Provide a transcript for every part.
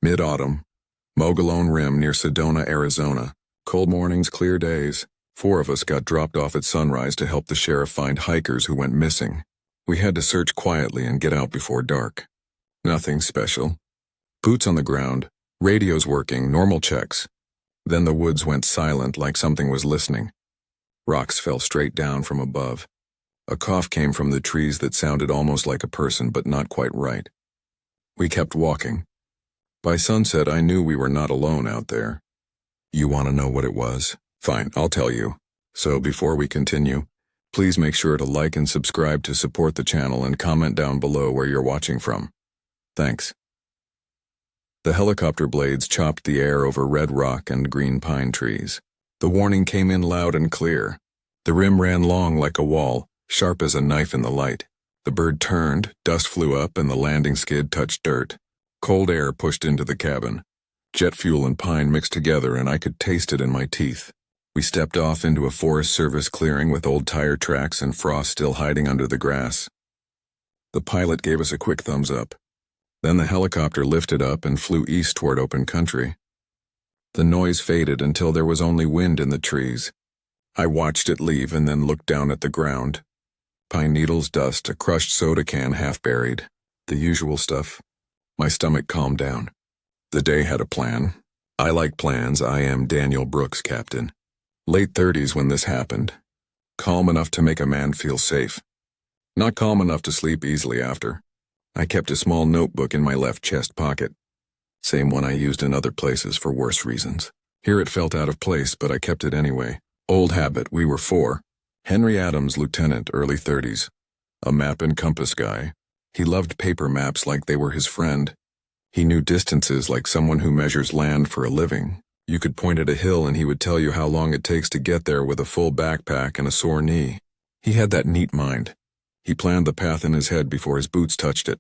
Mid-autumn. Mogollon Rim near Sedona, Arizona. Cold mornings, clear days. 4 of us got dropped off at sunrise to help the sheriff find hikers who went missing. We had to search quietly and get out before dark. Nothing special. Boots on the ground, radios working, normal checks. Then the woods went silent like something was listening. Rocks fell straight down from above. A cough came from the trees that sounded almost like a person but not quite right. We kept walking. By sunset, I knew we were not alone out there. You want to know what it was? Fine, I'll tell you. So before we continue, please make sure to like and subscribe to support the channel and comment down below where you're watching from. Thanks. The helicopter blades chopped the air over red rock and green pine trees. The warning came in loud and clear. The rim ran long like a wall, sharp as a knife in the light. The bird turned, dust flew up, and the landing skid touched dirt. Cold air pushed into the cabin. Jet fuel and pine mixed together, and I could taste it in my teeth. We stepped off into a Forest Service clearing with old tire tracks and frost still hiding under the grass. The pilot gave us a quick thumbs up. Then the helicopter lifted up and flew east toward open country. The noise faded until there was only wind in the trees. I watched it leave and then looked down at the ground. Pine needles, dust, a crushed soda can half buried. The usual stuff. My stomach calmed down. The day had a plan. I like plans. I am Daniel Brooks, Captain. Late 30s when this happened. Calm enough to make a man feel safe. Not calm enough to sleep easily after. I kept a small notebook in my left chest pocket. Same one I used in other places for worse reasons. Here it felt out of place, but I kept it anyway. Old habit. We were 4. Henry Adams, lieutenant, early 30s. A map and compass guy. He loved paper maps like they were his friend. He knew distances like someone who measures land for a living. You could point at a hill and he would tell you how long it takes to get there with a full backpack and a sore knee. He had that neat mind. He planned the path in his head before his boots touched it.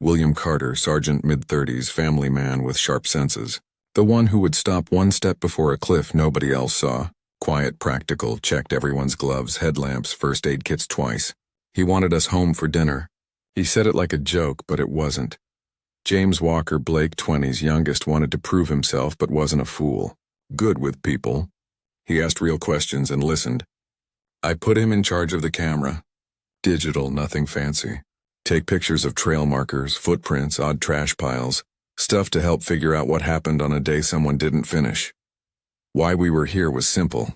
William Carter, sergeant, mid-30s, family man with sharp senses. The one who would stop one step before a cliff nobody else saw. Quiet, practical, checked everyone's gloves, headlamps, first aid kits twice. He wanted us home for dinner. He said it like a joke, but it wasn't. James Walker Blake, 20s, youngest, wanted to prove himself but wasn't a fool. Good with people. He asked real questions and listened. I put him in charge of the camera. Digital, nothing fancy. Take pictures of trail markers, footprints, odd trash piles, stuff to help figure out what happened on a day someone didn't finish. Why we were here was simple.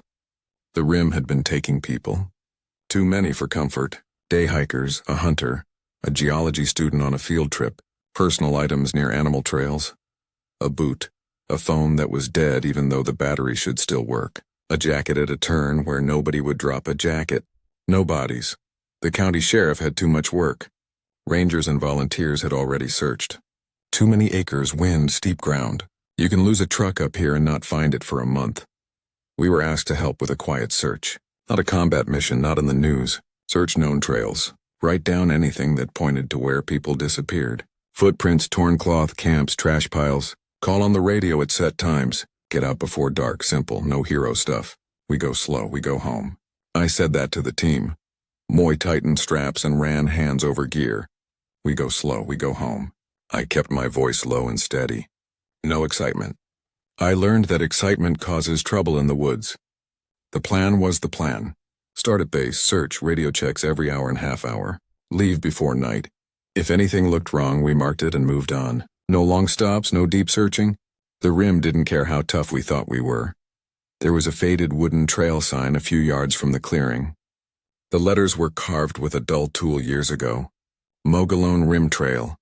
The rim had been taking people. Too many for comfort. Day hikers, a hunter, a geology student on a field trip, personal items near animal trails. A boot, a phone that was dead even though the battery should still work. A jacket at a turn where nobody would drop a jacket. No bodies. The county sheriff had too much work. Rangers and volunteers had already searched. Too many acres, wind, steep ground. You can lose a truck up here and not find it for a month. We were asked to help with a quiet search. Not a combat mission, not in the news. Search known trails. Write down anything that pointed to where people disappeared. Footprints, torn cloth, camps, trash piles. Call on the radio at set times. Get out before dark, simple, no hero stuff. We go slow, we go home. I said that to the team. Moy tightened straps and ran hands over gear. We go slow, we go home. I kept my voice low and steady. No excitement. I learned that excitement causes trouble in the woods. The plan was the plan. Start at base, search, radio checks every hour and half hour. Leave before night. If anything looked wrong, we marked it and moved on. No long stops, no deep searching. The rim didn't care how tough we thought we were. There was a faded wooden trail sign a few yards from the clearing. The letters were carved with a dull tool years ago. Mogollon Rim Trail.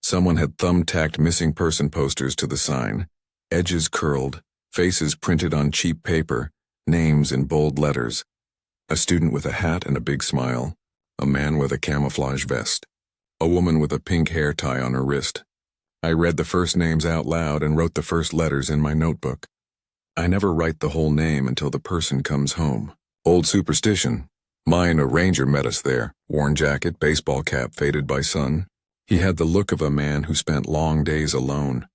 Someone had thumbtacked missing person posters to the sign. Edges curled, faces printed on cheap paper, names in bold letters. A student with a hat and a big smile. A man with a camouflage vest. A woman with a pink hair tie on her wrist. I read the first names out loud and wrote the first letters in my notebook. I never write the whole name until the person comes home. Old superstition. Mine, a ranger, met us there. Worn jacket, baseball cap faded by sun. He had the look of a man who spent long days alone.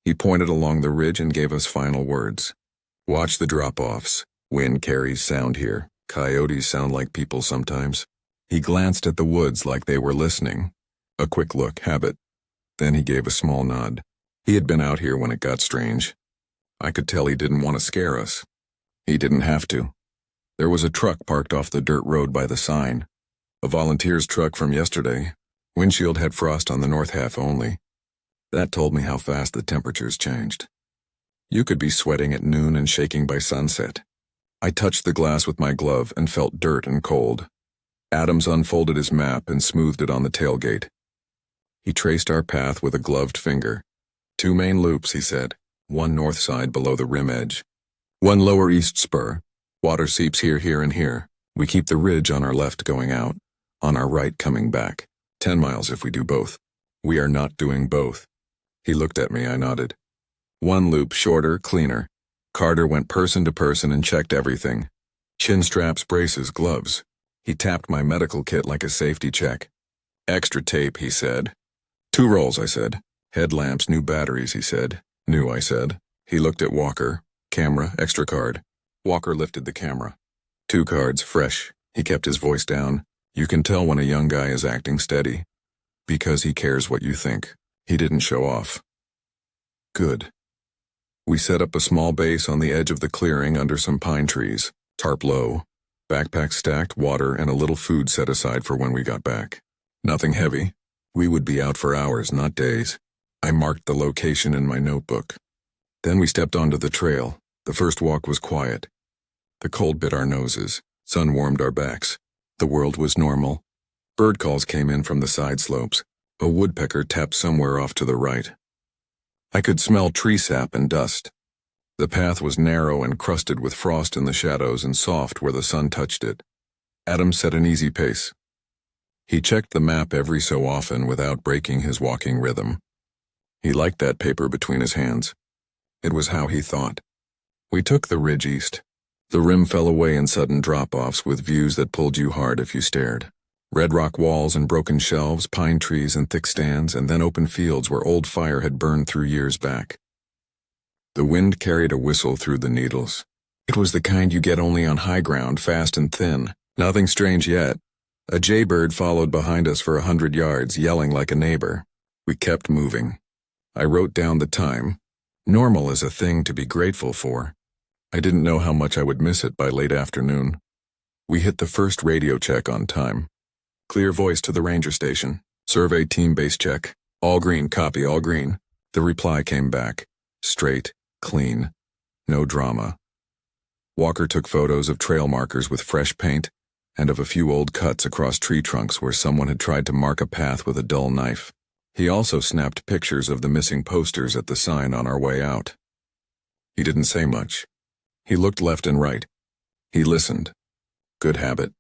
He pointed along the ridge and gave us final words. Watch the drop-offs. Wind carries sound here. Coyotes sound like people sometimes. He glanced at the woods like they were listening. A quick look, habit. Then he gave a small nod. He had been out here when it got strange. I could tell he didn't want to scare us. He didn't have to. There was a truck parked off the dirt road by the sign. A volunteer's truck from yesterday. Windshield had frost on the north half only. That told me how fast the temperatures changed. You could be sweating at noon and shaking by sunset. I touched the glass with my glove and felt dirt and cold. Adams unfolded his map and smoothed it on the tailgate. He traced our path with a gloved finger. 2 main loops, he said. 1 north side below the rim edge. 1 lower east spur. Water seeps here, here, and here. We keep the ridge on our left going out, on our right coming back. 10 miles if we do both. We are not doing both. He looked at me, I nodded. 1 loop shorter, cleaner. Carter went person to person and checked everything. Chin straps, braces, gloves. He tapped my medical kit like a safety check. Extra tape, he said. 2 rolls, I said. Headlamps, new batteries, he said. New, I said. He looked at Walker. Camera, extra card. Walker lifted the camera. 2 cards, fresh. He kept his voice down. You can tell when a young guy is acting steady. Because he cares what you think. He didn't show off. Good. We set up a small base on the edge of the clearing under some pine trees. Tarp low. Backpack stacked, water, and a little food set aside for when we got back. Nothing heavy. We would be out for hours, not days. I marked the location in my notebook. Then we stepped onto the trail. The first walk was quiet. The cold bit our noses. Sun warmed our backs. The world was normal. Bird calls came in from the side slopes. A woodpecker tapped somewhere off to the right. I could smell tree sap and dust. The path was narrow and crusted with frost in the shadows and soft where the sun touched it. Adams set an easy pace. He checked the map every so often without breaking his walking rhythm. He liked that paper between his hands. It was how he thought. We took the ridge east. The rim fell away in sudden drop-offs with views that pulled you hard if you stared. Red rock walls and broken shelves, pine trees and thick stands, and then open fields where old fire had burned through years back. The wind carried a whistle through the needles. It was the kind you get only on high ground, fast and thin. Nothing strange yet. A jaybird followed behind us for 100 yards, yelling like a neighbor. We kept moving. I wrote down the time. Normal is a thing to be grateful for. I didn't know how much I would miss it by late afternoon. We hit the first radio check on time. Clear voice to the ranger station. Survey team base check. All green, copy, all green. The reply came back. Straight, clean. No drama. Walker took photos of trail markers with fresh paint and of a few old cuts across tree trunks where someone had tried to mark a path with a dull knife. He also snapped pictures of the missing posters at the sign on our way out. He didn't say much. He looked left and right. He listened. Good habit.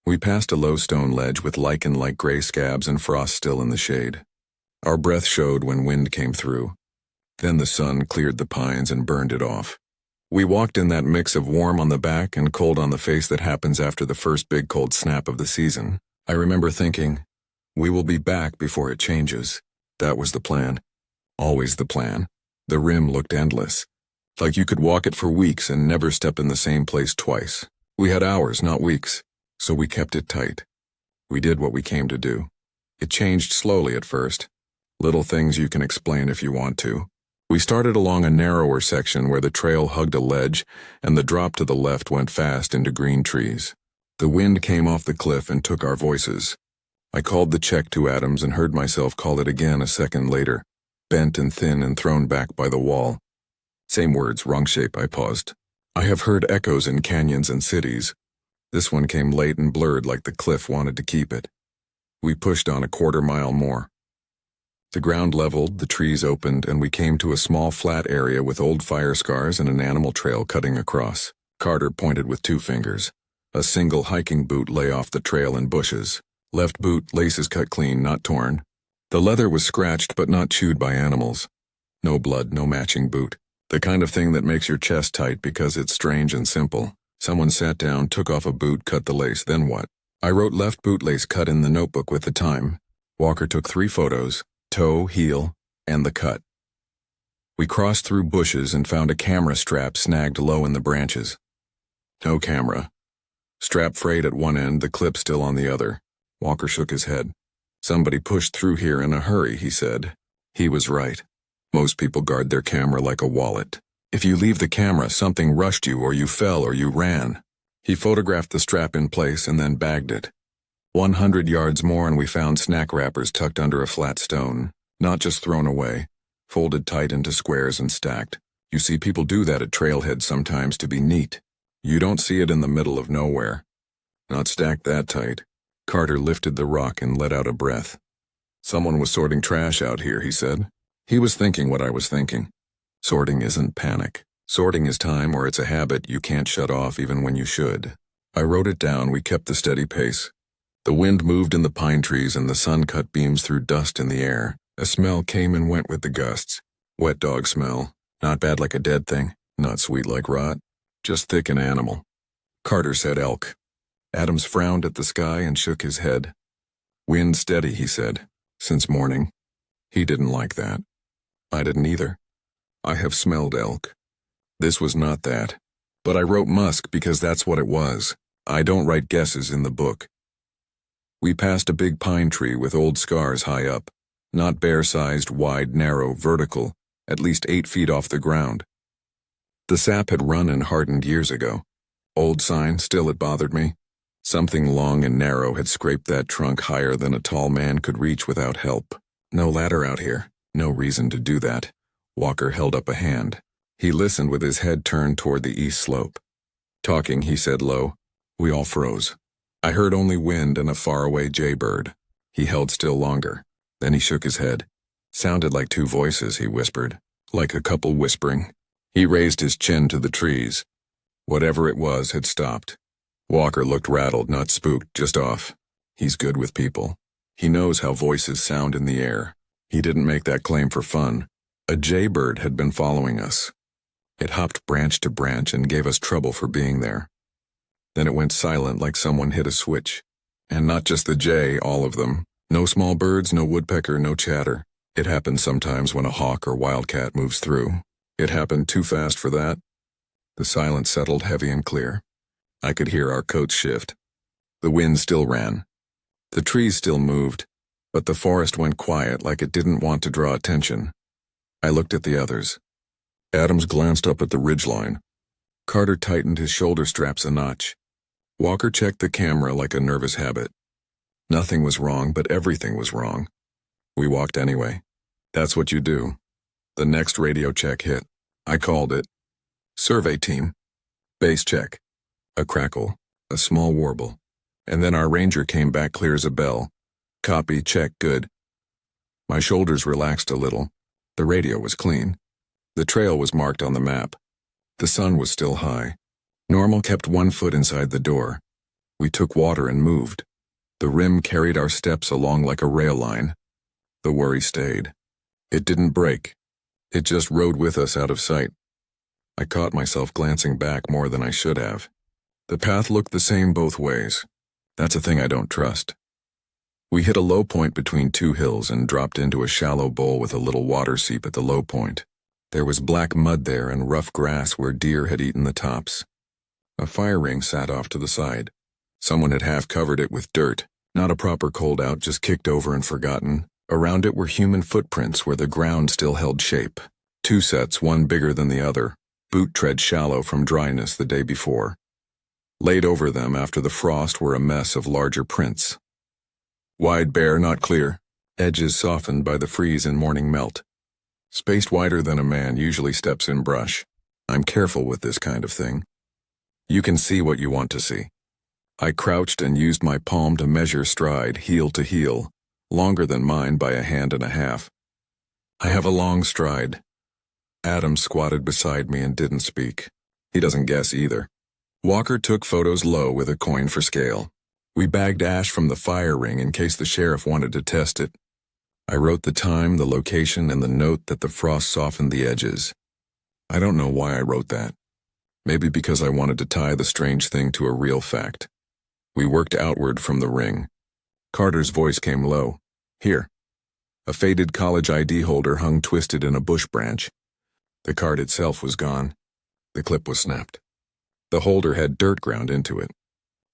We passed a low stone ledge with lichen-like gray scabs and frost still in the shade. Our breath showed when wind came through. Then the sun cleared the pines and burned it off. We walked in that mix of warm on the back and cold on the face that happens after the first big cold snap of the season. I remember thinking, we will be back before it changes. That was the plan. Always the plan. The rim looked endless. Like you could walk it for weeks and never step in the same place twice. We had hours, not weeks, so we kept it tight. We did what we came to do. It changed slowly at first. Little things you can explain if you want to. We started along a narrower section where the trail hugged a ledge, and the drop to the left went fast into green trees. The wind came off the cliff and took our voices. I called the check to Adams and heard myself call it again a second later, bent and thin and thrown back by the wall. Same words, wrong shape, I paused. I have heard echoes in canyons and cities. This one came late and blurred like the cliff wanted to keep it. We pushed on a quarter-mile more. The ground leveled, the trees opened, and we came to a small flat area with old fire scars and an animal trail cutting across. Carter pointed with 2 fingers. A single hiking boot lay off the trail in bushes. Left boot, laces cut clean, not torn. The leather was scratched but not chewed by animals. No blood, no matching boot. The kind of thing that makes your chest tight because it's strange and simple. Someone sat down, took off a boot, cut the lace, then what? I wrote left boot lace cut in the notebook with the time. Walker took 3 photos. Toe, heel, and the cut. We crossed through bushes and found a camera strap snagged low in the branches. No camera. Strap frayed at one end, the clip still on the other. Walker shook his head. Somebody pushed through here in a hurry, he said. He was right. Most people guard their camera like a wallet. If you leave the camera, something rushed you or you fell or you ran. He photographed the strap in place and then bagged it. 100 yards more and we found snack wrappers tucked under a flat stone, not just thrown away, folded tight into squares and stacked. You see people do that at trailheads sometimes to be neat. You don't see it in the middle of nowhere. Not stacked that tight. Carter lifted the rock and let out a breath. Someone was sorting trash out here, he said. He was thinking what I was thinking. Sorting isn't panic. Sorting is time, or it's a habit you can't shut off even when you should. I wrote it down. We kept the steady pace. The wind moved in the pine trees and the sun cut beams through dust in the air. A smell came and went with the gusts. Wet dog smell. Not bad like a dead thing. Not sweet like rot. Just thick and animal. Carter said elk. Adams frowned at the sky and shook his head. Wind steady, he said. Since morning. He didn't like that. I didn't either. I have smelled elk. This was not that. But I wrote musk because that's what it was. I don't write guesses in the book. We passed a big pine tree with old scars high up. Not bear-sized, wide, narrow, vertical, at least 8 feet off the ground. The sap had run and hardened years ago. Old sign, still it bothered me. Something long and narrow had scraped that trunk higher than a tall man could reach without help. No ladder out here. No reason to do that. Walker held up a hand. He listened with his head turned toward the east slope. Talking, he said low. We all froze. I heard only wind and a faraway jaybird. He held still longer. Then he shook his head. Sounded like 2 voices, he whispered. Like a couple whispering. He raised his chin to the trees. Whatever it was had stopped. Walker looked rattled, not spooked, just off. He's good with people. He knows how voices sound in the air. He didn't make that claim for fun. A jaybird had been following us. It hopped branch to branch and gave us trouble for being there. Then it went silent like someone hit a switch. And not just the jay, all of them. No small birds, no woodpecker, no chatter. It happens sometimes when a hawk or wildcat moves through. It happened too fast for that. The silence settled heavy and clear. I could hear our coats shift. The wind still ran. The trees still moved, but the forest went quiet like it didn't want to draw attention. I looked at the others. Adams glanced up at the ridgeline. Carter tightened his shoulder straps a notch. Walker checked the camera like a nervous habit. Nothing was wrong, but everything was wrong. We walked anyway. That's what you do. The next radio check hit. I called it. Survey team. Base check. A crackle. A small warble. And then our ranger came back clear as a bell. Copy, check, good. My shoulders relaxed a little. The radio was clean. The trail was marked on the map. The sun was still high. Normal kept 1 foot inside the door. We took water and moved. The rim carried our steps along like a rail line. The worry stayed. It didn't break. It just rode with us out of sight. I caught myself glancing back more than I should have. The path looked the same both ways. That's a thing I don't trust. We hit a low point between 2 hills and dropped into a shallow bowl with a little water seep at the low point. There was black mud there and rough grass where deer had eaten the tops. A fire ring sat off to the side. Someone had half covered it with dirt, not a proper cold out, just kicked over and forgotten. Around it were human footprints where the ground still held shape. 2 sets, one bigger than the other, boot tread shallow from dryness the day before. Laid over them after the frost were a mess of larger prints. Wide bare, not clear. Edges softened by the freeze and morning melt. Spaced wider than a man usually steps in brush. I'm careful with this kind of thing. You can see what you want to see. I crouched and used my palm to measure stride, heel to heel, longer than mine by a hand and a half. I have a long stride. Adam squatted beside me and didn't speak. He doesn't guess either. Walker took photos low with a coin for scale. We bagged ash from the fire ring in case the sheriff wanted to test it. I wrote the time, the location, and the note that the frost softened the edges. I don't know why I wrote that. Maybe because I wanted to tie the strange thing to a real fact. We worked outward from the ring. Carter's voice came low. Here. A faded college ID holder hung twisted in a bush branch. The card itself was gone. The clip was snapped. The holder had dirt ground into it.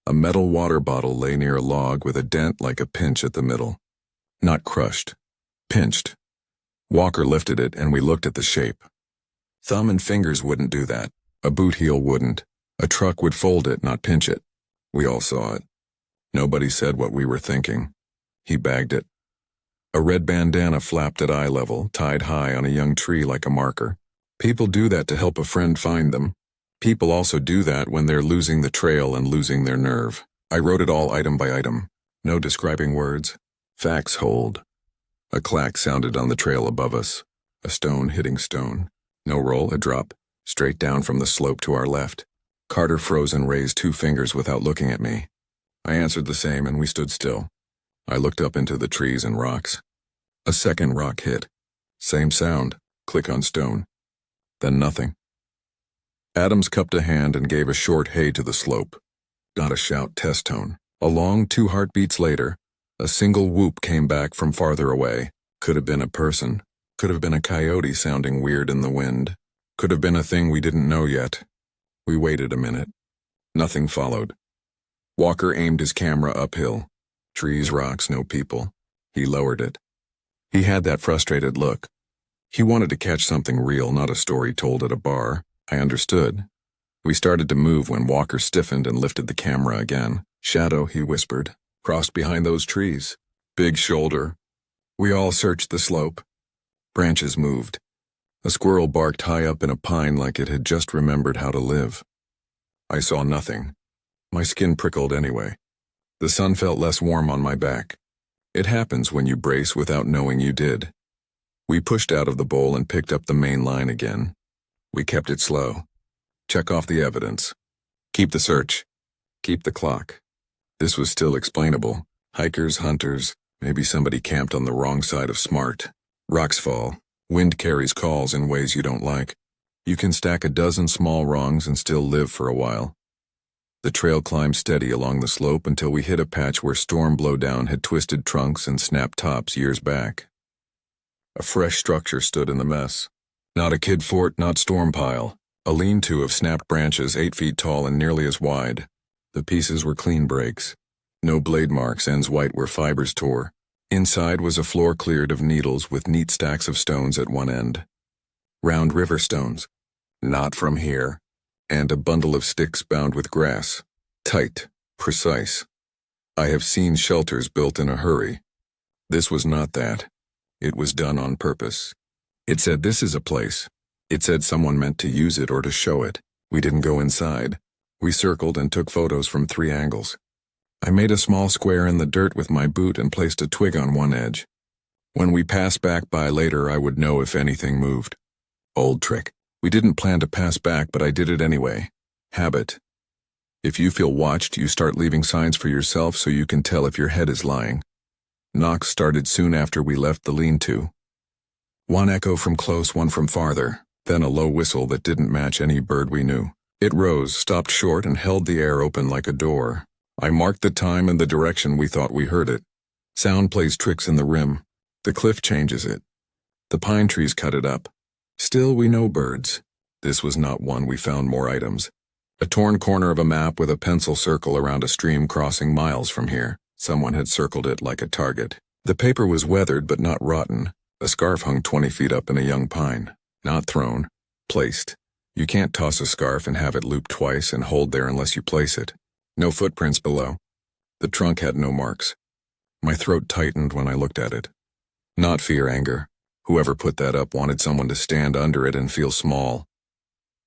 A metal water bottle lay near a log with a dent like a pinch at the middle. Not crushed. Pinched. Walker lifted it and we looked at the shape. Thumb and fingers wouldn't do that. A boot heel wouldn't. A truck would fold it, not pinch it. We all saw it. Nobody said what we were thinking. He bagged it. A red bandana flapped at eye level, tied high on a young tree like a marker. People do that to help a friend find them. People also do that when they're losing the trail and losing their nerve. I wrote it all item by item. No describing words. Facts hold. A clack sounded on the trail above us. A stone hitting stone. No roll, a drop. Straight down from the slope to our left. Carter froze and raised 2 fingers without looking at me. I answered the same and we stood still. I looked up into the trees and rocks. A second rock hit. Same sound. Click on stone. Then nothing. Adams cupped a hand and gave a short hey to the slope. Not a shout, test tone. A long 2 heartbeats later, a single whoop came back from farther away. Could have been a person. Could have been a coyote sounding weird in the wind. Could have been a thing we didn't know yet. We waited a minute. Nothing followed. Walker aimed his camera uphill. Trees, rocks, no people. He lowered it. He had that frustrated look. He wanted to catch something real, not a story told at a bar. I understood. We started to move when Walker stiffened and lifted the camera again. Shadow, he whispered, crossed behind those trees. Big shoulder. We all searched the slope. Branches moved. A squirrel barked high up in a pine like it had just remembered how to live. I saw nothing. My skin prickled anyway. The sun felt less warm on my back. It happens when you brace without knowing you did. We pushed out of the bowl and picked up the main line again. We kept it slow. Check off the evidence. Keep the search. Keep the clock. This was still explainable. Hikers, hunters, maybe somebody camped on the wrong side of smart. Rocks fall. Wind carries calls in ways you don't like. You can stack a dozen small wrongs and still live for a while. The trail climbed steady along the slope until we hit a patch where storm blowdown had twisted trunks and snapped tops years back. A fresh structure stood in the mess. Not a kid fort, not storm pile. A lean-to of snapped branches 8 feet tall and nearly as wide. The pieces were clean breaks. No blade marks, ends white where fibers tore. Inside was a floor cleared of needles with neat stacks of stones at one end. Round river stones. Not from here. And a bundle of sticks bound with grass. Tight, precise. I have seen shelters built in a hurry. This was not that. It was done on purpose. It said this is a place. It said someone meant to use it or to show it. We didn't go inside. We circled and took photos from 3 angles. I made a small square in the dirt with my boot and placed a twig on one edge. When we passed back by later, I would know if anything moved. Old trick. We didn't plan to pass back, but I did it anyway. Habit. If you feel watched, you start leaving signs for yourself so you can tell if your head is lying. Knocks started soon after we left the lean-to. One echo from close, one from farther, then a low whistle that didn't match any bird we knew. It rose, stopped short, and held the air open like a door. I marked the time and the direction we thought we heard it. Sound plays tricks in the rim. The cliff changes it. The pine trees cut it up. Still, we know birds. This was not one. We found more items. A torn corner of a map with a pencil circle around a stream crossing miles from here. Someone had circled it like a target. The paper was weathered but not rotten. A scarf hung 20 feet up in a young pine. Not thrown. Placed. You can't toss a scarf and have it loop twice and hold there unless you place it. No footprints below. The trunk had no marks. My throat tightened when I looked at it. Not fear, anger. Whoever put that up wanted someone to stand under it and feel small.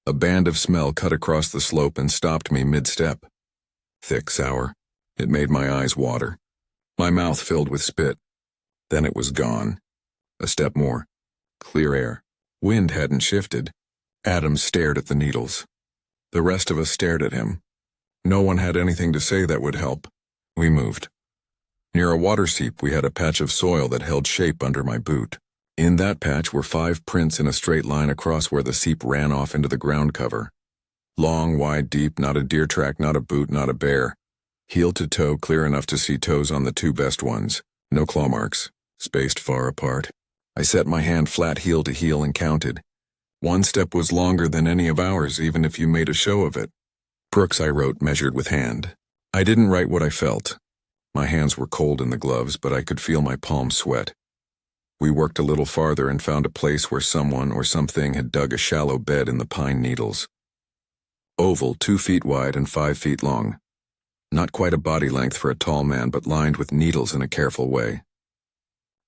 A band of smell cut across the slope and stopped me mid-step. Thick, sour. It made my eyes water. My mouth filled with spit. Then it was gone. A step more. Clear air. Wind hadn't shifted. Adams stared at the needles. The rest of us stared at him. No one had anything to say that would help. We moved. Near a water seep, we had a patch of soil that held shape under my boot. In that patch were 5 prints in a straight line across where the seep ran off into the ground cover. Long, wide, deep, not a deer track, not a boot, not a bear. Heel to toe, clear enough to see toes on the 2 best ones. No claw marks, spaced far apart. I set my hand flat heel to heel and counted. 1 step was longer than any of ours, even if you made a show of it. Brooks, I wrote, measured with hand. I didn't write what I felt. My hands were cold in the gloves, but I could feel my palms sweat. We worked a little farther and found a place where someone or something had dug a shallow bed in the pine needles. Oval, 2 feet wide and 5 feet long. Not quite a body length for a tall man, but lined with needles in a careful way.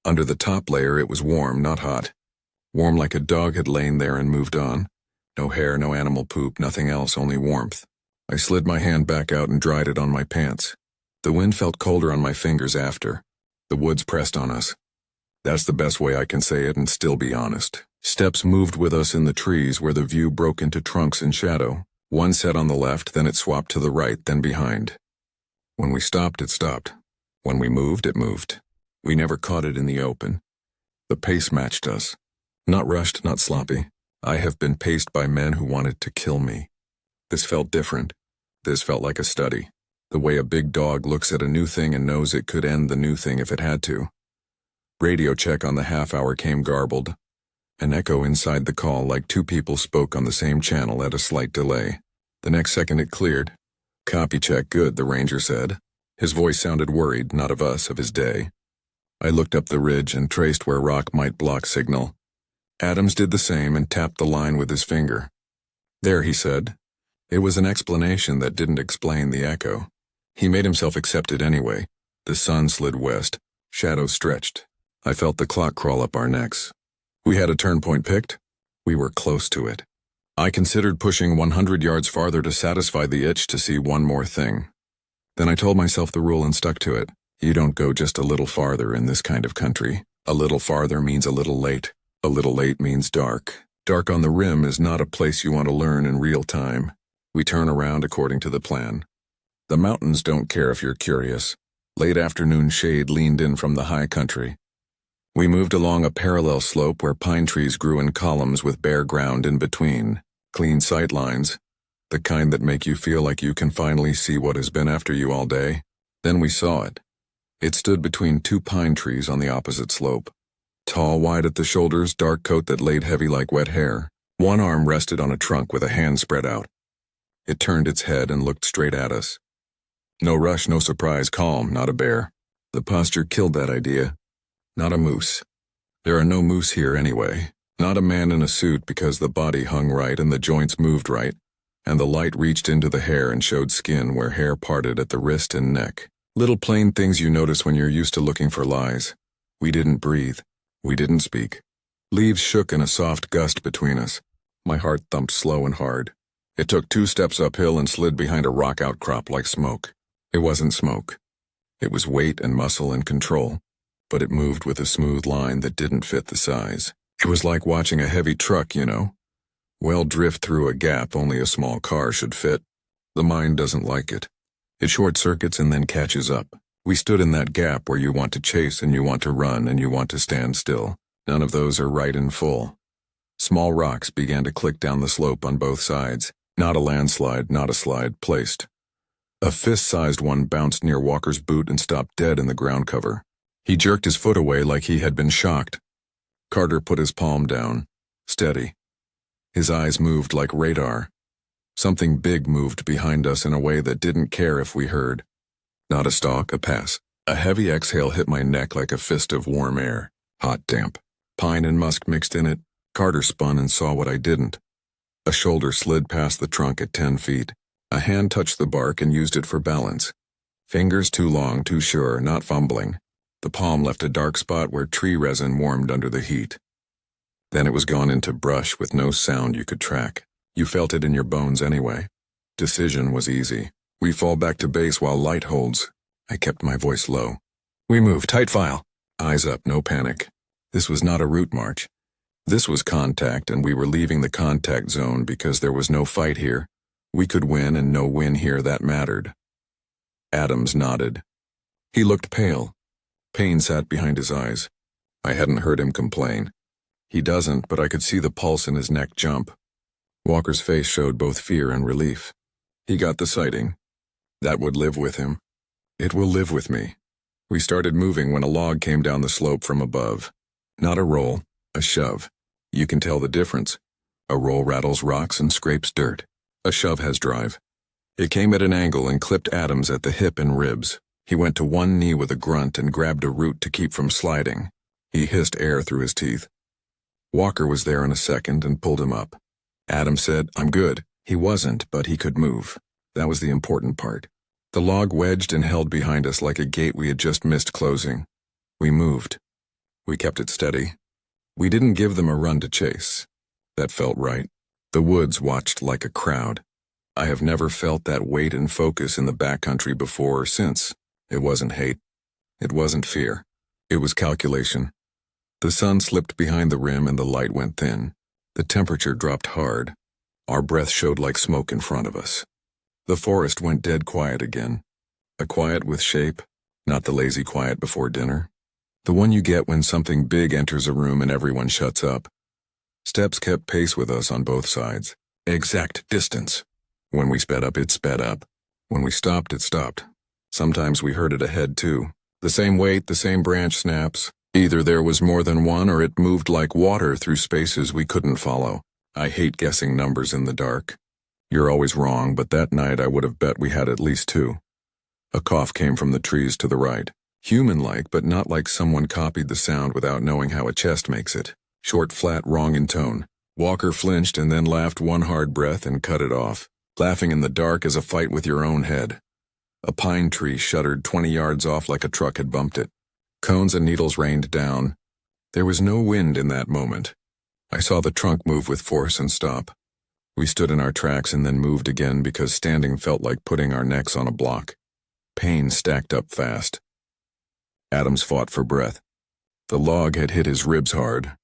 Under the top layer it was warm, not hot. Warm like a dog had lain there and moved on. No hair, no animal poop, nothing else, only warmth. I slid my hand back out and dried it on my pants. The wind felt colder on my fingers after. The woods pressed on us. That's the best way I can say it and still be honest. Steps moved with us in the trees where the view broke into trunks and shadow. One set on the left, then it swapped to the right, then behind. When we stopped, it stopped. When we moved, it moved. We never caught it in the open. The pace matched us. Not rushed, not sloppy. I have been paced by men who wanted to kill me. This felt different. This felt like a study. The way a big dog looks at a new thing and knows it could end the new thing if it had to. Radio check on the half-hour came garbled. An echo inside the call like 2 people spoke on the same channel at a slight delay. The next second it cleared. Copy check good, the ranger said. His voice sounded worried, not of us, of his day. I looked up the ridge and traced where rock might block signal. Adams did the same and tapped the line with his finger. There, he said. It was an explanation that didn't explain the echo. He made himself accept it anyway. The sun slid west. Shadows stretched. I felt the clock crawl up our necks. We had a turn point picked. We were close to it. I considered pushing 100 yards farther to satisfy the itch to see one more thing. Then I told myself the rule and stuck to it. You don't go just a little farther in this kind of country. A little farther means a little late. A little late means dark. Dark on the rim is not a place you want to learn in real time. We turn around according to the plan. The mountains don't care if you're curious. Late afternoon shade leaned in from the high country. We moved along a parallel slope where pine trees grew in columns with bare ground in between. Clean sight lines. The kind that make you feel like you can finally see what has been after you all day. Then we saw it. It stood between 2 pine trees on the opposite slope. Tall, wide at the shoulders, dark coat that laid heavy like wet hair. One arm rested on a trunk with a hand spread out. It turned its head and looked straight at us. No rush, no surprise, calm, not a bear. The posture killed that idea. Not a moose. There are no moose here anyway. Not a man in a suit because the body hung right and the joints moved right, and the light reached into the hair and showed skin where hair parted at the wrist and neck. Little plain things you notice when you're used to looking for lies. We didn't breathe. We didn't speak. Leaves shook in a soft gust between us. My heart thumped slow and hard. It took 2 steps uphill and slid behind a rock outcrop like smoke. It wasn't smoke. It was weight and muscle and control, but it moved with a smooth line that didn't fit the size. It was like watching a heavy truck, you know. Well, drift through a gap only a small car should fit. The mind doesn't like it. It short-circuits and then catches up. We stood in that gap where you want to chase and you want to run and you want to stand still. None of those are right in full. Small rocks began to click down the slope on both sides. Not a landslide, not a slide, placed. A fist-sized one bounced near Walker's boot and stopped dead in the ground cover. He jerked his foot away like he had been shocked. Carter put his palm down. Steady. His eyes moved like radar. Something big moved behind us in a way that didn't care if we heard. Not a stalk, a pass. A heavy exhale hit my neck like a fist of warm air. Hot, damp. Pine and musk mixed in it. Carter spun and saw what I didn't. A shoulder slid past the trunk at 10 feet. A hand touched the bark and used it for balance. Fingers too long, too sure, not fumbling. The palm left a dark spot where tree resin warmed under the heat. Then it was gone into brush with no sound you could track. You felt it in your bones anyway. Decision was easy. We fall back to base while light holds. I kept my voice low. We move, tight file. Eyes up, no panic. This was not a route march. This was contact, and we were leaving the contact zone because there was no fight here. We could win, and no win here that mattered. Adams nodded. He looked pale. Pain sat behind his eyes. I hadn't heard him complain. He doesn't, but I could see the pulse in his neck jump. Walker's face showed both fear and relief. He got the sighting. That would live with him. It will live with me. We started moving when a log came down the slope from above. Not a roll, a shove. You can tell the difference. A roll rattles rocks and scrapes dirt. A shove has drive. It came at an angle and clipped Adams at the hip and ribs. He went to one knee with a grunt and grabbed a root to keep from sliding. He hissed air through his teeth. Walker was there in a second and pulled him up. Adam said, "I'm good." He wasn't, but he could move. That was the important part. The log wedged and held behind us like a gate we had just missed closing. We moved. We kept it steady. We didn't give them a run to chase. That felt right. The woods watched like a crowd. I have never felt that weight and focus in the backcountry before or since. It wasn't hate. It wasn't fear. It was calculation. The sun slipped behind the rim and the light went thin. The temperature dropped hard. Our breath showed like smoke in front of us. The forest went dead quiet again. A quiet with shape, not the lazy quiet before dinner. The one you get when something big enters a room and everyone shuts up. Steps kept pace with us on both sides. Exact distance. When we sped up, it sped up. When we stopped, it stopped. Sometimes we heard it ahead too. The same weight, the same branch snaps. Either there was more than one or it moved like water through spaces we couldn't follow. I hate guessing numbers in the dark. You're always wrong, but that night I would have bet we had at least two. A cough came from the trees to the right. Human-like, but not like someone copied the sound without knowing how a chest makes it. Short, flat, wrong in tone. Walker flinched and then laughed one hard breath and cut it off. Laughing in the dark is a fight with your own head. A pine tree shuddered 20 yards off like a truck had bumped it. Cones and needles rained down. There was no wind in that moment. I saw the trunk move with force and stop. We stood in our tracks and then moved again because standing felt like putting our necks on a block. Pain stacked up fast. Adams fought for breath. The log had hit his ribs hard.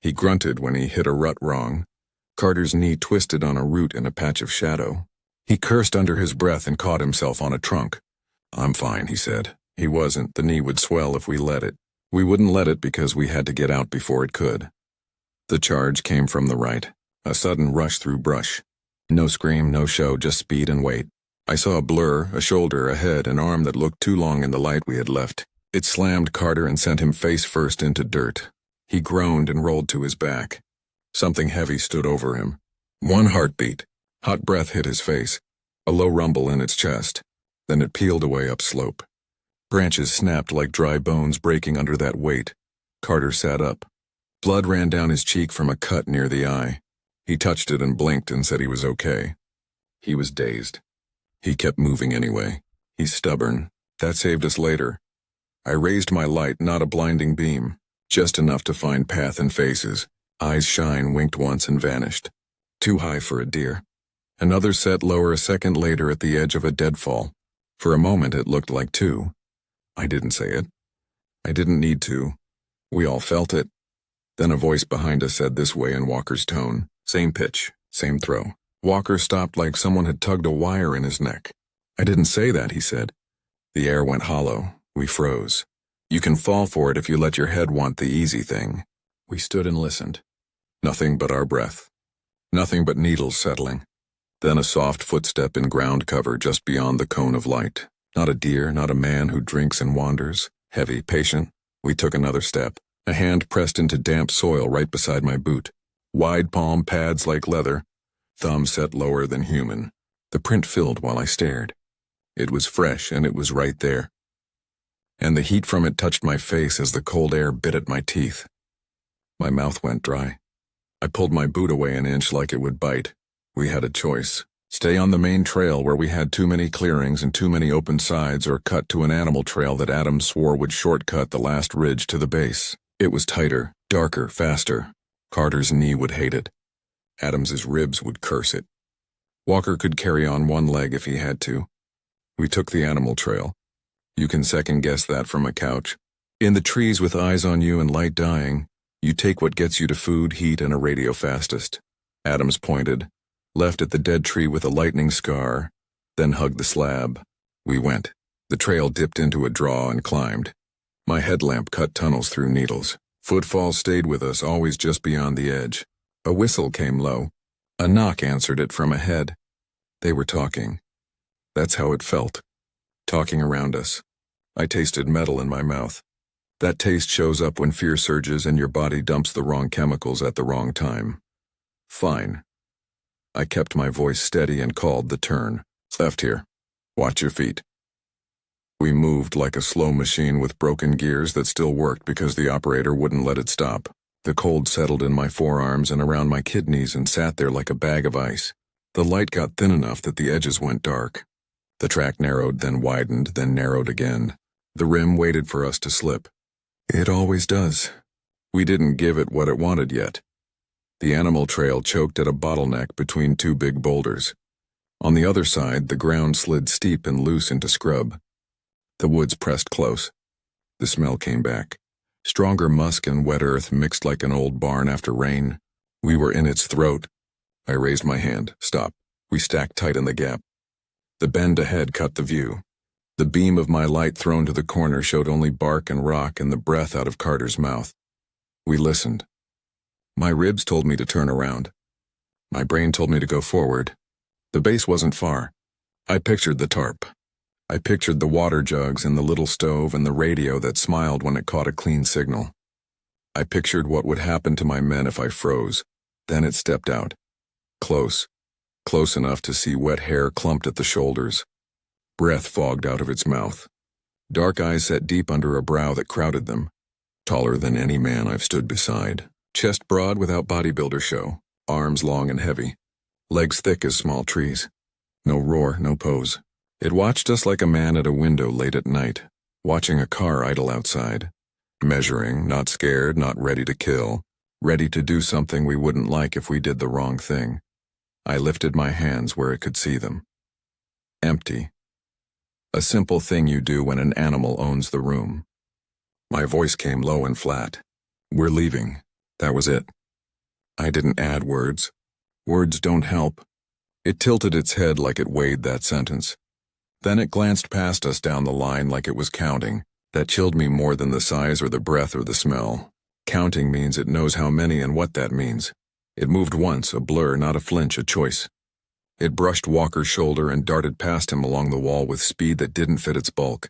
He grunted when he hit a rut wrong. Carter's knee twisted on a root in a patch of shadow. He cursed under his breath and caught himself on a trunk. "I'm fine," he said. He wasn't. The knee would swell if we let it. We wouldn't let it because we had to get out before it could. The charge came from the right. A sudden rush through brush. No scream, no show, just speed and weight. I saw a blur, a shoulder, a head, an arm that looked too long in the light we had left. It slammed Carter and sent him face first into dirt. He groaned and rolled to his back. Something heavy stood over him. One heartbeat. Hot breath hit his face. A low rumble in its chest. Then it peeled away upslope. Branches snapped like dry bones breaking under that weight. Carter sat up. Blood ran down his cheek from a cut near the eye. He touched it and blinked and said he was okay. He was dazed. He kept moving anyway. He's stubborn. That saved us later. I raised my light, not a blinding beam, just enough to find path and faces. Eyes shine, winked once and vanished. Too high for a deer. Another set lower a second later at the edge of a deadfall. For a moment it looked like two. I didn't say it. I didn't need to. We all felt it. Then a voice behind us said this way in Walker's tone. Same pitch, same throw. Walker stopped like someone had tugged a wire in his neck. "I didn't say that," he said. The air went hollow. We froze. You can fall for it if you let your head want the easy thing. We stood and listened. Nothing but our breath. Nothing but needles settling. Then a soft footstep in ground cover just beyond the cone of light. Not a deer, not a man who drinks and wanders. Heavy, patient. We took another step. A hand pressed into damp soil right beside my boot. Wide palm pads like leather. Thumb set lower than human. The print filled while I stared. It was fresh and it was right there. And the heat from it touched my face as the cold air bit at my teeth. My mouth went dry. I pulled my boot away an inch like it would bite. We had a choice. Stay on the main trail where we had too many clearings and too many open sides, or cut to an animal trail that Adams swore would shortcut the last ridge to the base. It was tighter, darker, faster. Carter's knee would hate it. Adams's ribs would curse it. Walker could carry on one leg if he had to. We took the animal trail. You can second-guess that from a couch. In the trees with eyes on you and light dying, you take what gets you to food, heat, and a radio fastest. Adams pointed, left at the dead tree with a lightning scar, then hugged the slab. We went. The trail dipped into a draw and climbed. My headlamp cut tunnels through needles. Footfalls stayed with us, always just beyond the edge. A whistle came low. A knock answered it from ahead. They were talking. That's how it felt. Talking around us. I tasted metal in my mouth. That taste shows up when fear surges and your body dumps the wrong chemicals at the wrong time. Fine. I kept my voice steady and called the turn. Left here. Watch your feet. We moved like a slow machine with broken gears that still worked because the operator wouldn't let it stop. The cold settled in my forearms and around my kidneys and sat there like a bag of ice. The light got thin enough that the edges went dark. The track narrowed, then widened, then narrowed again. The rim waited for us to slip. It always does. We didn't give it what it wanted yet. The animal trail choked at a bottleneck between two big boulders. On the other side, the ground slid steep and loose into scrub. The woods pressed close. The smell came back. Stronger musk and wet earth mixed like an old barn after rain. We were in its throat. I raised my hand. Stop. We stacked tight in the gap. The bend ahead cut the view. The beam of my light thrown to the corner showed only bark and rock and the breath out of Carter's mouth. We listened. My ribs told me to turn around. My brain told me to go forward. The base wasn't far. I pictured the tarp. I pictured the water jugs and the little stove and the radio that smiled when it caught a clean signal. I pictured what would happen to my men if I froze. Then it stepped out. Close. Close enough to see wet hair clumped at the shoulders. Breath fogged out of its mouth. Dark eyes set deep under a brow that crowded them. Taller than any man I've stood beside. Chest broad without bodybuilder show. Arms long and heavy. Legs thick as small trees. No roar, no pose. It watched us like a man at a window late at night, watching a car idle outside. Measuring, not scared, not ready to kill. Ready to do something we wouldn't like if we did the wrong thing. I lifted my hands where it could see them. Empty. A simple thing you do when an animal owns the room. My voice came low and flat. We're leaving. That was it. I didn't add words. Words don't help. It tilted its head like it weighed that sentence. Then it glanced past us down the line like it was counting. That chilled me more than the size or the breath or the smell. Counting means it knows how many and what that means. It moved once, a blur, not a flinch, a choice. It brushed Walker's shoulder and darted past him along the wall with speed that didn't fit its bulk.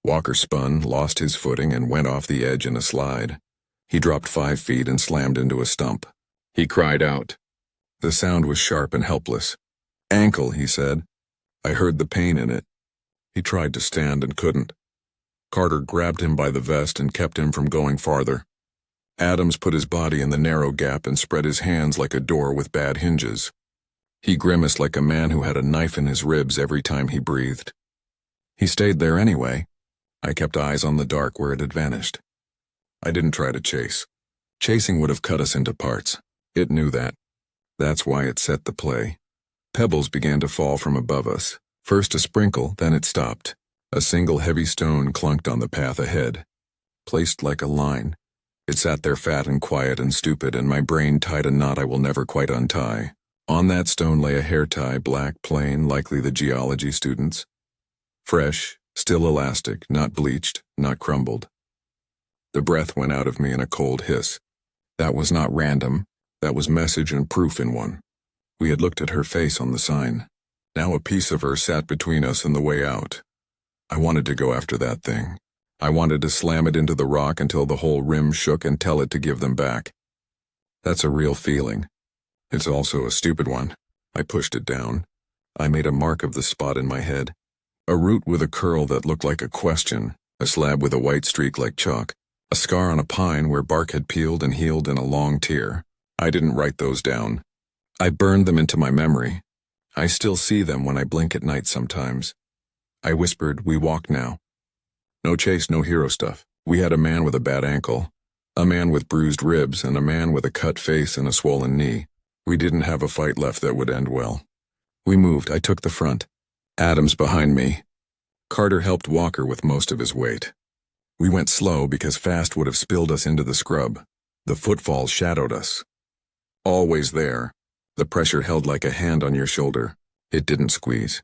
Walker spun, lost his footing, and went off the edge in a slide. He dropped 5 feet and slammed into a stump. He cried out. The sound was sharp and helpless. Ankle, he said. I heard the pain in it. He tried to stand and couldn't. Carter grabbed him by the vest and kept him from going farther. Adams put his body in the narrow gap and spread his hands like a door with bad hinges. He grimaced like a man who had a knife in his ribs every time he breathed. He stayed there anyway. I kept eyes on the dark where it had vanished. I didn't try to chase. Chasing would have cut us into parts. It knew that. That's why it set the play. Pebbles began to fall from above us. First a sprinkle, then it stopped. A single heavy stone clunked on the path ahead. Placed like a line. It sat there fat and quiet and stupid, and my brain tied a knot I will never quite untie. On that stone lay a hair tie, black, plain, likely the geology student's. Fresh, still elastic, not bleached, not crumbled. The breath went out of me in a cold hiss. That was not random. That was message and proof in one. We had looked at her face on the sign. Now a piece of her sat between us and the way out. I wanted to go after that thing. I wanted to slam it into the rock until the whole rim shook and tell it to give them back. That's a real feeling. It's also a stupid one. I pushed it down. I made a mark of the spot in my head. A root with a curl that looked like a question, a slab with a white streak like chalk, a scar on a pine where bark had peeled and healed in a long tear. I didn't write those down. I burned them into my memory. I still see them when I blink at night sometimes. I whispered, we walk now. No chase, no hero stuff. We had a man with a bad ankle, a man with bruised ribs, and a man with a cut face and a swollen knee. We didn't have a fight left that would end well. We moved. I took the front. Adams behind me. Carter helped Walker with most of his weight. We went slow because fast would have spilled us into the scrub. The footfalls shadowed us. Always there. The pressure held like a hand on your shoulder. It didn't squeeze.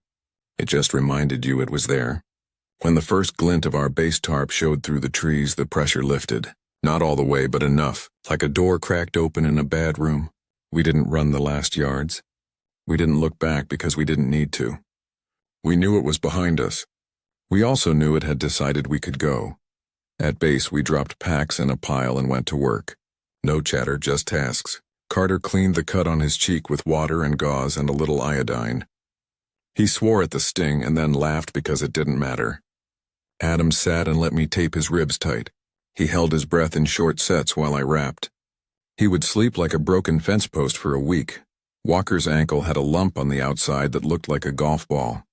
It just reminded you it was there. When the first glint of our base tarp showed through the trees, the pressure lifted. Not all the way, but enough, like a door cracked open in a bad room. We didn't run the last yards. We didn't look back because we didn't need to. We knew it was behind us. We also knew it had decided we could go. At base, we dropped packs in a pile and went to work. No chatter, just tasks. Carter cleaned the cut on his cheek with water and gauze and a little iodine. He swore at the sting and then laughed because it didn't matter. Adam sat and let me tape his ribs tight. He held his breath in short sets while I rapped. He would sleep like a broken fence post for a week. Walker's ankle had a lump on the outside that looked like a golf ball.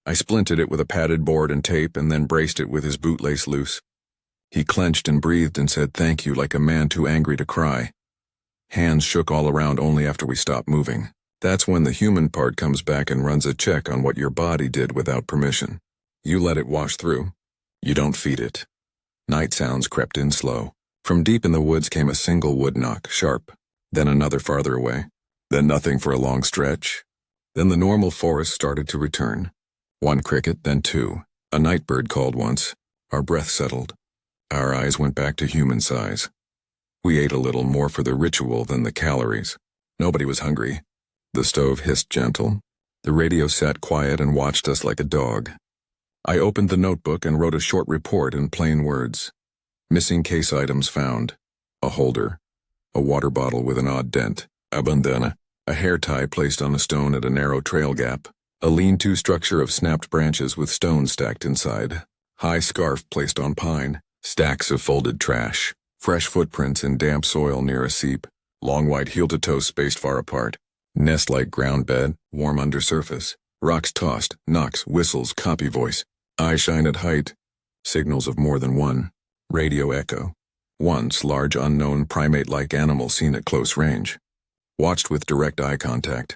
I splinted it with a padded board and tape and then braced it with his bootlace loose. He clenched and breathed and said thank you like a man too angry to cry. Hands shook all around only after we stopped moving. That's when the human part comes back and runs a check on what your body did without permission. You let it wash through. You don't feed it. Night sounds crept in slow. From deep in the woods came a single wood knock, sharp, then another farther away, then nothing for a long stretch. Then the normal forest started to return. One cricket, then two. A night bird called once. Our breath settled. Our eyes went back to human size. We ate a little more for the ritual than the calories. Nobody was hungry. The stove hissed gentle. The radio sat quiet and watched us like a dog. I opened the notebook and wrote a short report in plain words. Missing case items found. A holder. A water bottle with an odd dent. A bandana. A hair tie placed on a stone at a narrow trail gap. A lean-to structure of snapped branches with stones stacked inside. High scarf placed on pine. Stacks of folded trash. Fresh footprints in damp soil near a seep. Long white heel-to-toe spaced far apart. Nest-like ground bed, warm undersurface. Rocks tossed, knocks, whistles, copy voice. Eye shine at height. Signals of more than one. Radio echo. Once large unknown primate-like animal seen at close range. Watched with direct eye contact.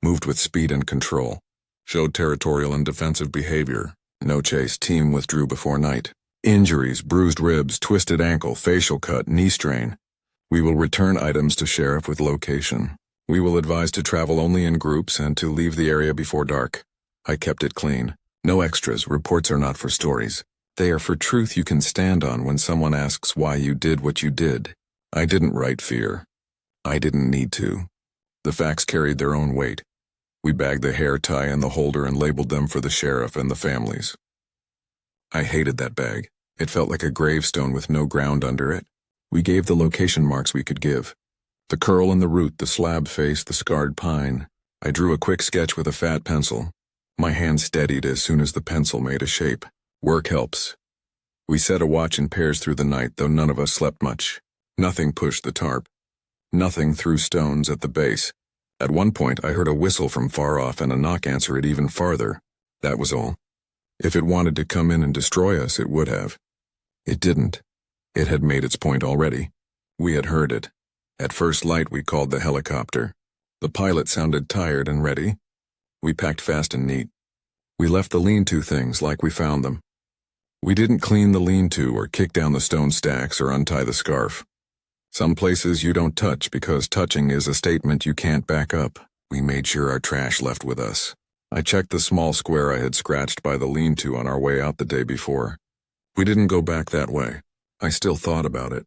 Moved with speed and control. Showed territorial and defensive behavior. No chase, team withdrew before night. Injuries, bruised ribs, twisted ankle, facial cut, knee strain. We will return items to sheriff with location. We will advise to travel only in groups and to leave the area before dark. I kept it clean. No extras, reports are not for stories. They are for truth you can stand on when someone asks why you did what you did. I didn't write fear. I didn't need to. The facts carried their own weight. We bagged the hair tie and the holder and labeled them for the sheriff and the families. I hated that bag. It felt like a gravestone with no ground under it. We gave the location marks we could give. The curl in the root, the slab face, the scarred pine. I drew a quick sketch with a fat pencil. My hand steadied as soon as the pencil made a shape. Work helps. We set a watch in pairs through the night, though none of us slept much. Nothing pushed the tarp. Nothing threw stones at the base. At one point, I heard a whistle from far off and a knock answer it even farther. That was all. If it wanted to come in and destroy us, it would have. It didn't. It had made its point already. We had heard it. At first light, we called the helicopter. The pilot sounded tired and ready. We packed fast and neat. We left the lean-to things like we found them. We didn't clean the lean-to or kick down the stone stacks or untie the scarf. Some places you don't touch because touching is a statement you can't back up. We made sure our trash left with us. I checked the small square I had scratched by the lean-to on our way out the day before. We didn't go back that way. I still thought about it.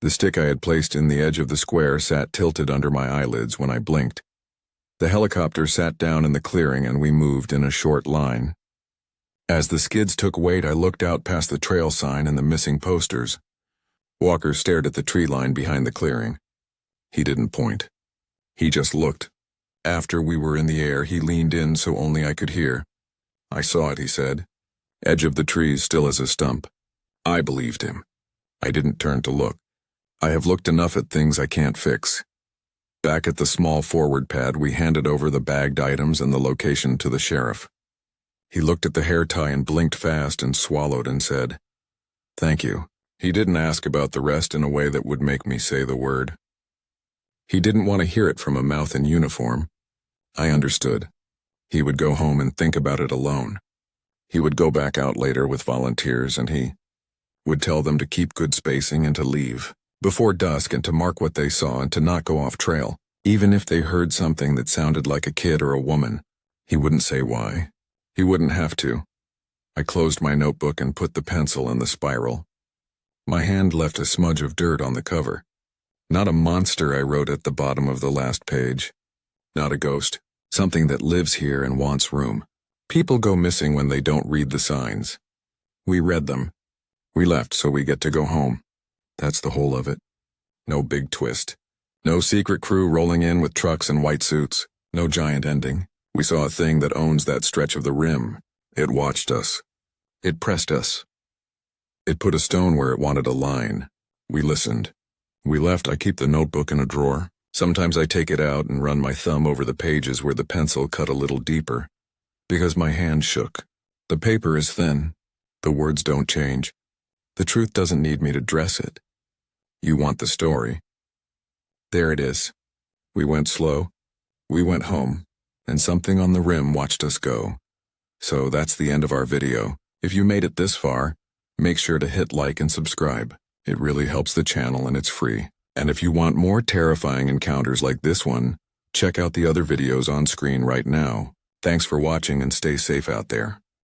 The stick I had placed in the edge of the square sat tilted under my eyelids when I blinked. The helicopter sat down in the clearing and we moved in a short line. As the skids took weight, I looked out past the trail sign and the missing posters. Walker stared at the tree line behind the clearing. He didn't point. He just looked. After we were in the air, he leaned in so only I could hear. I saw it, he said. Edge of the trees still as a stump. I believed him. I didn't turn to look. I have looked enough at things I can't fix. Back at the small forward pad, we handed over the bagged items and the location to the sheriff. He looked at the hair tie and blinked fast and swallowed and said, "Thank you." He didn't ask about the rest in a way that would make me say the word. He didn't want to hear it from a mouth in uniform. I understood. He would go home and think about it alone. He would go back out later with volunteers and he would tell them to keep good spacing and to leave before dusk and to mark what they saw and to not go off trail, even if they heard something that sounded like a kid or a woman. He wouldn't say why. He wouldn't have to. I closed my notebook and put the pencil in the spiral. My hand left a smudge of dirt on the cover. Not a monster, I wrote at the bottom of the last page. Not a ghost. Something that lives here and wants room. People go missing when they don't read the signs. We read them. We left so we get to go home. That's the whole of it. No big twist. No secret crew rolling in with trucks and white suits. No giant ending. We saw a thing that owns that stretch of the rim. It watched us. It pressed us. It put a stone where it wanted a line. We listened. We left. I keep the notebook in a drawer. Sometimes I take it out and run my thumb over the pages where the pencil cut a little deeper, because my hand shook. The paper is thin. The words don't change. The truth doesn't need me to dress it. You want the story. There it is. We went slow. We went home, and something on the rim watched us go. So that's the end of our video. If you made it this far, make sure to hit like and subscribe. It really helps the channel and it's free. And if you want more terrifying encounters like this one, check out the other videos on screen right now. Thanks for watching and stay safe out there.